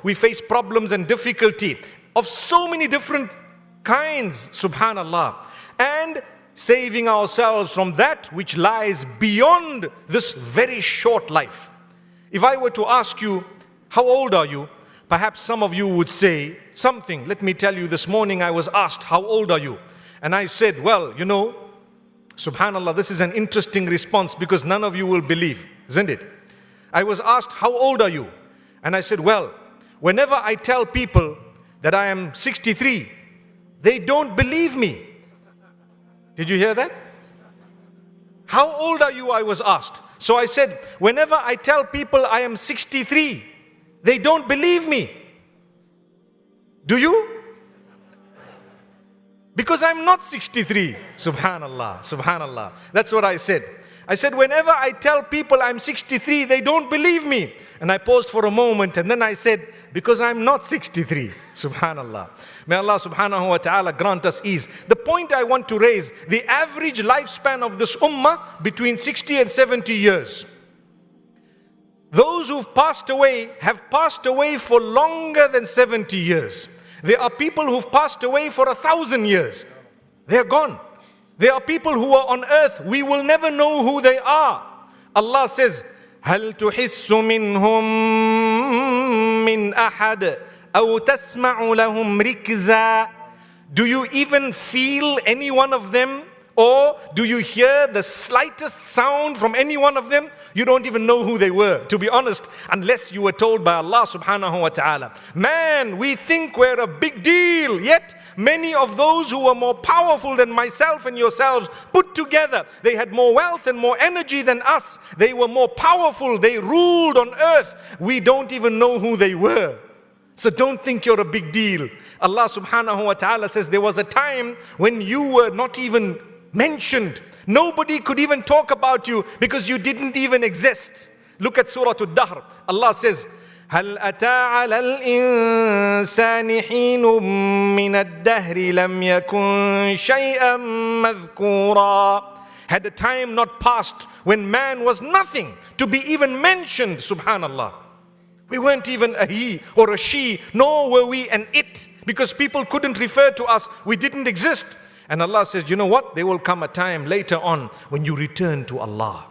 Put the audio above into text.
we face problems and difficulty of so many different kinds, subhanallah. And saving ourselves from that which lies beyond this very short life. If I were to ask you, how old are you? Perhaps some of you would say something. Let me tell you, this morning I was asked, how old are you? And I said, well, you know, subhanallah, this is an interesting response because none of you will believe, isn't it? I was asked, how old are you? And I said, well, whenever I tell people that I am 63, they don't believe me. Did you hear that? How old are you? I was asked. So I said, whenever I tell people I am 63, they don't believe me. Do you? Because I'm not 63. Subhanallah, subhanallah. That's what I said. I said, whenever I tell people I'm 63, they don't believe me. And I paused for a moment and then I said, because I'm not 63. Subhanallah. May Allah subhanahu wa ta'ala grant us ease. The point I want to raise, the average lifespan of this ummah between 60 and 70 years. Those who've passed away have passed away for longer than 70 years. There are people who've passed away for 1,000 years. They're gone. There are people who are on earth. We will never know who they are. Allah says, هل تحس منهم من أحد أو تسمع لهم ركزا. Do you even feel any one of them? Or do you hear the slightest sound from any one of them? You don't even know who they were, to be honest, unless you were told by Allah subhanahu wa ta'ala. Man, we think we're a big deal, yet many of those who were more powerful than myself and yourselves put together, they had more wealth and more energy than us. They were more powerful, they ruled on earth. We don't even know who they were. So don't think you're a big deal. Allah subhanahu wa ta'ala says there was a time when you were not even mentioned. Nobody could even talk about you because you didn't even exist. Look at Surah Al-Dahr. Allah says, هل أتى على الإنسان حين من الدهر لم يكن شيئا مذكورا. Had the time not passed when man was nothing to be even mentioned, subhanallah. We weren't even a he or a she, nor were we an it, because people couldn't refer to us. We didn't exist. And Allah says, you know what? There will come a time later on when you return to Allah.